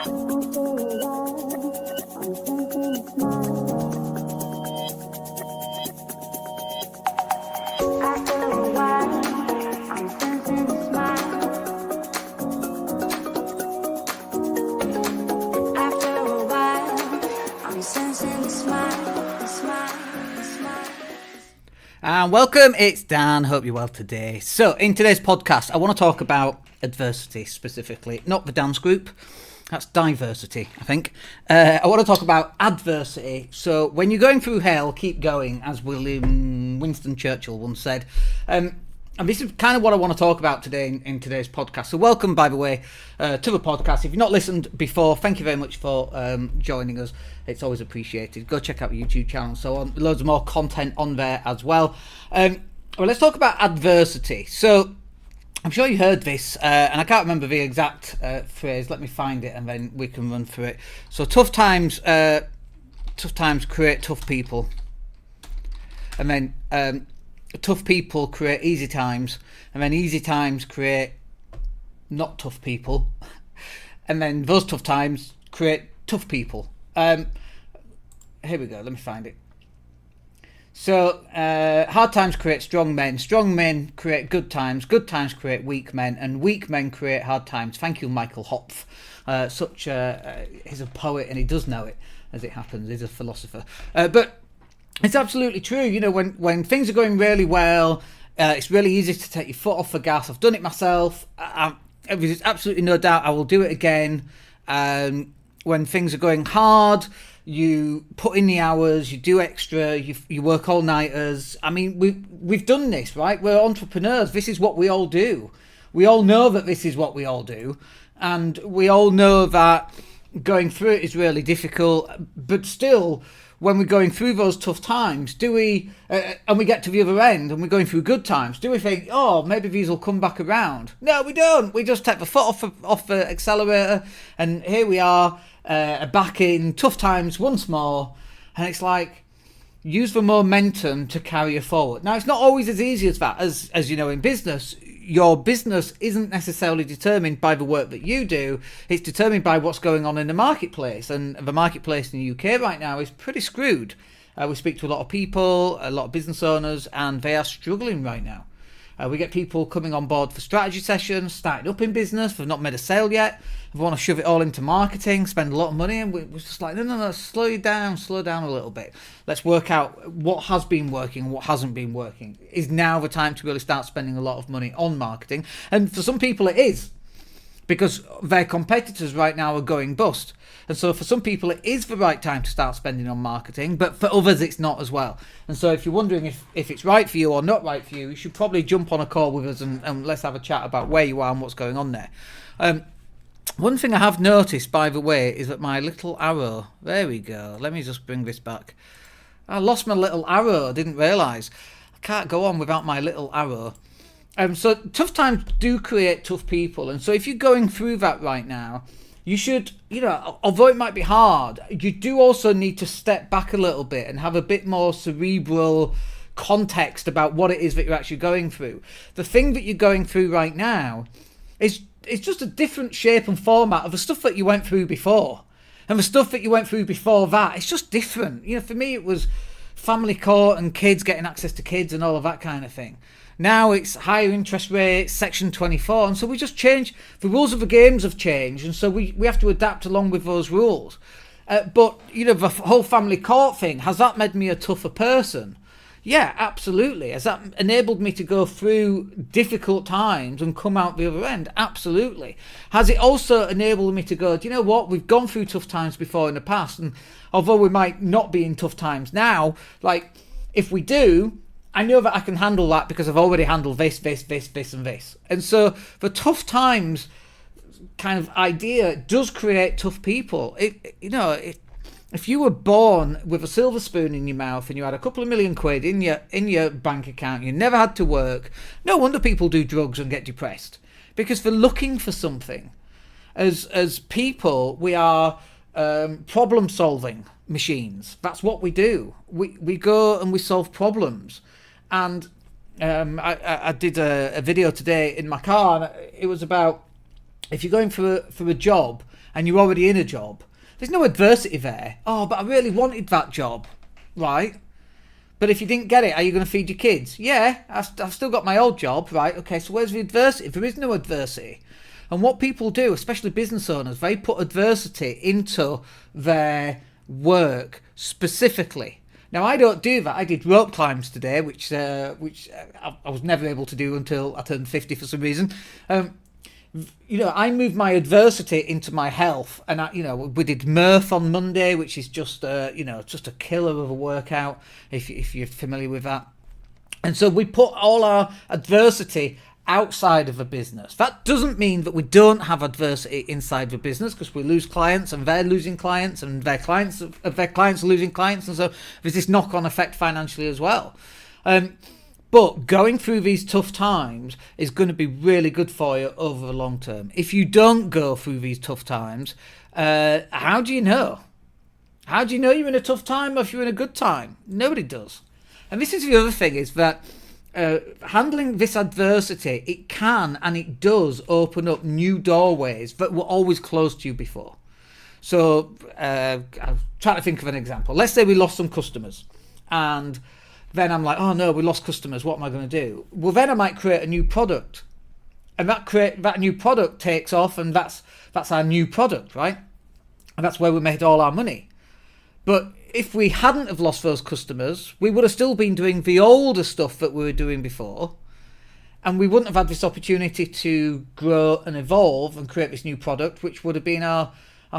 And welcome, it's Dan, hope you're well today. So in today's podcast I want to talk about adversity specifically, not the dance group, that's diversity I think. I want to talk about adversity. So when you're going through hell, keep going, as Winston Churchill once said. And this is kind of what I want to talk about today in today's podcast. So welcome, by the way, to the podcast. If you've not listened before, thank you very much for joining us. It's always appreciated. Go check out the YouTube channel and so on. Loads of more content on there as well. Well, let's talk about adversity. So I'm sure you heard this, and I can't remember the exact phrase. Let me find it and then we can run through it. So tough times create tough people. And then tough people create easy times, and then easy times create not tough people, and then those tough times create tough people. Here we go, let me find it. So hard times create strong men create good times create weak men, and weak men create hard times. Thank you, Michael Hopf. He's a poet and he does know it, as it happens. He's a philosopher, but it's absolutely true. You know, when things are going really well, it's really easy to take your foot off the gas. I've done it myself. There's absolutely no doubt I will do it again. When things are going hard, you put in the hours, you do extra, you work all-nighters. I mean, we've done this, right? We're entrepreneurs. This is what we all do. We all know that this is what we all do. And we all know that going through it is really difficult. But still, when we're going through those tough times, do we, and we get to the other end and we're going through good times, do we think, oh, maybe these will come back around? No, we don't. We just take the foot off the accelerator, and here we are, back in tough times once more. And it's like, use the momentum to carry you forward. Now, it's not always as easy as that. As you know, in business, your business isn't necessarily determined by the work that you do. It's determined by what's going on in the marketplace. And the marketplace in the UK right now is pretty screwed. We speak to a lot of people, a lot of business owners, and they are struggling right now. We get people coming on board for strategy sessions, starting up in business, they've not made a sale yet, they want to shove it all into marketing, spend a lot of money, and we're just like, no, slow down a little bit. Let's work out what has been working and what hasn't been working. Is now the time to really start spending a lot of money on marketing? And for some people it is, because their competitors right now are going bust. And so for some people it is the right time to start spending on marketing, but for others it's not as well. And so if you're wondering if it's right for you or not right for you, you should probably jump on a call with us and let's have a chat about where you are and what's going on there. One thing I have noticed, by the way, is that my little arrow, there we go, let me just bring this back. I lost my little arrow, I didn't realise. I can't go on without my little arrow. So tough times do create tough people, and so if you're going through that right now, you should, although it might be hard, you do also need to step back a little bit and have a bit more cerebral context about what it is that you're actually going through. The thing that you're going through right now is just a different shape and format of the stuff that you went through before. And the stuff that you went through before that, it's just different. For me it was family court and kids, getting access to kids and all of that kind of thing. Now it's higher interest rates, Section 24, and so we just change. The rules of the games have changed, and so we have to adapt along with those rules. But, the whole family court thing, has that made me a tougher person? Yeah, absolutely. Has that enabled me to go through difficult times and come out the other end? Absolutely. Has it also enabled me to go, do you know what? We've gone through tough times before in the past, and although we might not be in tough times now, like, if we do, I know that I can handle that because I've already handled this, and this. And so the tough times kind of idea does create tough people. If you were born with a silver spoon in your mouth and you had a couple of million quid in your bank account, you never had to work, no wonder people do drugs and get depressed, because they're looking for something. As people, we are problem solving machines. That's what we do. We go and we solve problems. And I did a video today in my car, and it was about if you're going for a job and you're already in a job, there's no adversity there. Oh, but I really wanted that job, right? But if you didn't get it, are you going to feed your kids? Yeah, I've still got my old job, right? Okay, so where's the adversity? There is no adversity. And what people do, especially business owners, they put adversity into their work specifically. Now, I don't do that. I did rope climbs today, which I was never able to do until I turned 50 for some reason. I moved my adversity into my health, and we did Mirth on Monday, which is just just a killer of a workout if you're familiar with that. And so we put all our adversity outside of a business. That doesn't mean that we don't have adversity inside the business, because we lose clients and they're losing clients and their clients are losing clients, and so there's this knock-on effect financially as well. But going through these tough times is going to be really good for you over the long term. If you don't go through these tough times, how do you know? How do you know you're in a tough time or if you're in a good time? Nobody does. And this is the other thing, is that handling this adversity, it can and it does open up new doorways that were always closed to you before. So I'm trying to think of an example. Let's say we lost some customers, and then I'm like, oh no, we lost customers, what am I going to do? Well, then I might create a new product, and that new product takes off, and that's our new product, right? And that's where we made all our money. But if we hadn't have lost those customers, we would have still been doing the older stuff that we were doing before, and we wouldn't have had this opportunity to grow and evolve and create this new product, which would have been our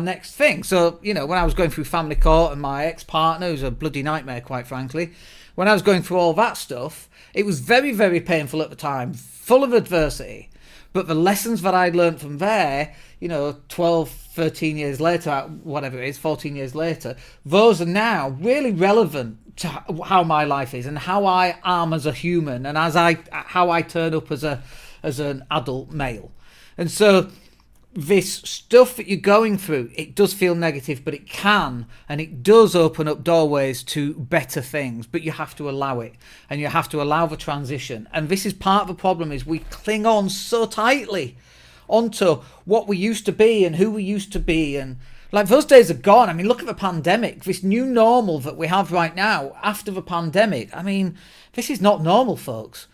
next thing. So, when I was going through family court and my ex-partner, who's a bloody nightmare, quite frankly, when I was going through all that stuff, it was very, very painful at the time, full of adversity. But the lessons that I'd learned from there, 12, 13 years later, whatever it is, 14 years later, those are now really relevant to how my life is and how I am as a human, and how I turn up as an adult male. And so this stuff that you're going through, it does feel negative, but it can, and it does open up doorways to better things, but you have to allow it, and you have to allow the transition. And this is part of the problem, is we cling on so tightly onto what we used to be and who we used to be, and like those days are gone. I mean, look at the pandemic, this new normal that we have right now after the pandemic. I mean, this is not normal, folks.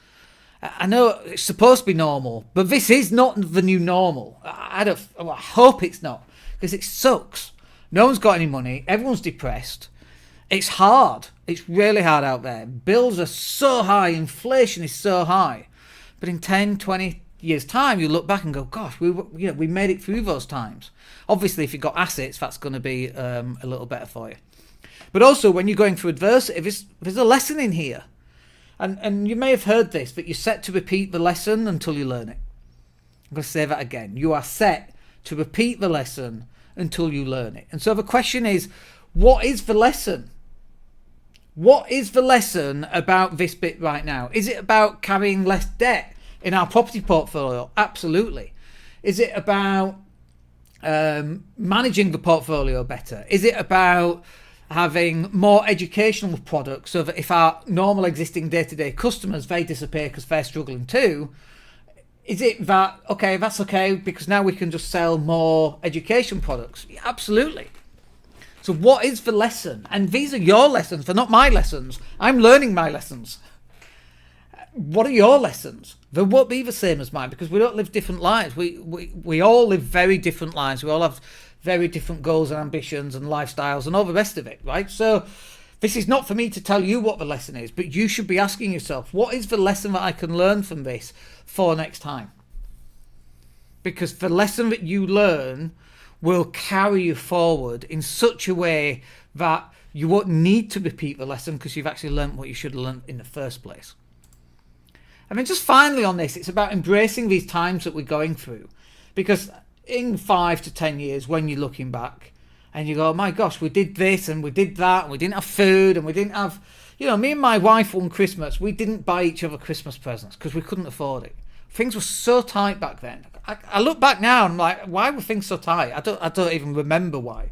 I know it's supposed to be normal, but this is not the new normal. I hope it's not, because it sucks. No one's got any money. Everyone's depressed. It's hard. It's really hard out there. Bills are so high. Inflation is so high. But in 10, 20 years' time, you look back and go, gosh, we made it through those times. Obviously, if you've got assets, that's going to be a little better for you. But also, when you're going through adversity, there's a lesson in here. And you may have heard this, but you're set to repeat the lesson until you learn it. I'm going to say that again. You are set to repeat the lesson until you learn it. And so the question is, what is the lesson? What is the lesson about this bit right now? Is it about carrying less debt in our property portfolio? Absolutely. Is it about managing the portfolio better? Is it about having more educational products so that if our normal existing day-to-day customers, they disappear because they're struggling too? Is it that, okay, that's okay, because now we can just sell more education products? Yeah, absolutely. So what is the lesson? And these are your lessons, they're not my lessons. I'm learning my lessons. What are your lessons? They won't be the same as mine, because we don't live different lives. We all live very different lives. We all have very different goals and ambitions and lifestyles and all the rest of it, right? So this is not for me to tell you what the lesson is, but you should be asking yourself, what is the lesson that I can learn from this for next time? Because the lesson that you learn will carry you forward in such a way that you won't need to repeat the lesson, because you've actually learned what you should have learned in the first place. I mean, just finally on this, it's about embracing these times that we're going through, because in 5 to 10 years, when you're looking back and you go, oh my gosh, we did this and we did that, and we didn't have food, and we didn't have, me and my wife one Christmas, we didn't buy each other Christmas presents because we couldn't afford it. Things were so tight back then. I look back now and I'm like, why were things so tight? I don't even remember why.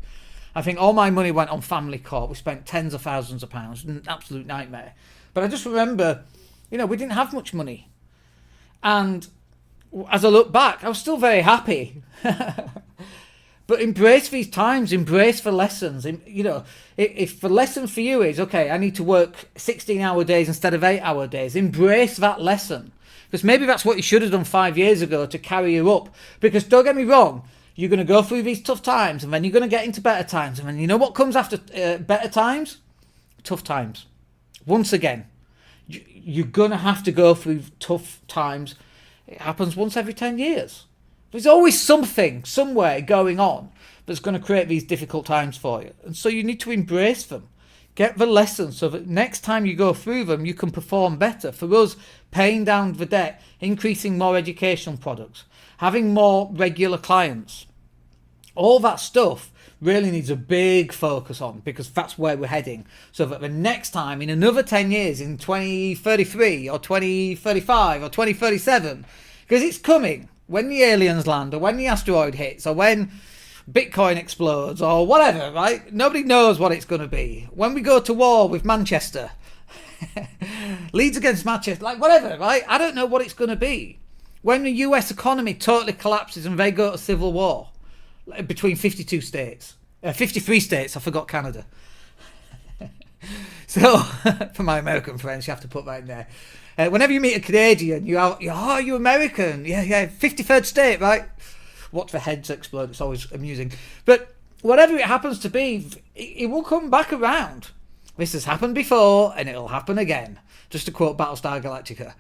I think all my money went on family court. We spent tens of thousands of pounds, an absolute nightmare. But I just remember, we didn't have much money. And as I look back, I was still very happy. But embrace these times, embrace the lessons. You know, if the lesson for you is, okay, I need to work 16-hour days instead of 8-hour days, embrace that lesson. Because maybe that's what you should have done 5 years ago to carry you up. Because don't get me wrong, you're going to go through these tough times and then you're going to get into better times. And then you know what comes after better times? Tough times. Once again, you're going to have to go through tough times. It happens once every 10 years. There's always something, somewhere going on that's going to create these difficult times for you. And so you need to embrace them. Get the lessons so that next time you go through them, you can perform better. For us, paying down the debt, increasing more educational products, having more regular clients, all that stuff really needs a big focus on, because that's where we're heading. So that the next time, in another 10 years, in 2033 or 2035 or 2037, because it's coming, when the aliens land or when the asteroid hits or when Bitcoin explodes or whatever, right? Nobody knows what it's going to be. When we go to war with Manchester, Leeds against Manchester, like whatever, right? I don't know what it's going to be. When the US economy totally collapses and they go to civil war between 52 states, 53 states, I forgot Canada. So, for my American friends, you have to put that in there. Whenever you meet a Canadian, you're American. Yeah, 53rd state, right? Watch the heads explode. It's always amusing. But whatever it happens to be, it will come back around. This has happened before, and it'll happen again. Just to quote Battlestar Galactica.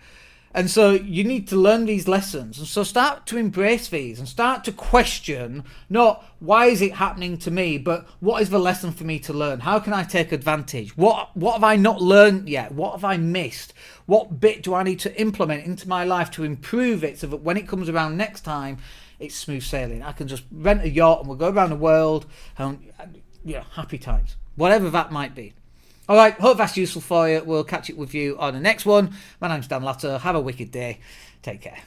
And so you need to learn these lessons. And so start to embrace these and start to question, not why is it happening to me, but what is the lesson for me to learn? How can I take advantage? What have I not learned yet? What have I missed? What bit do I need to implement into my life to improve it so that when it comes around next time, it's smooth sailing? I can just rent a yacht and we'll go around the world and, happy times. Whatever that might be. All right, hope that's useful for you. We'll catch up with you on the next one. My name's Dan Latto. Have a wicked day. Take care.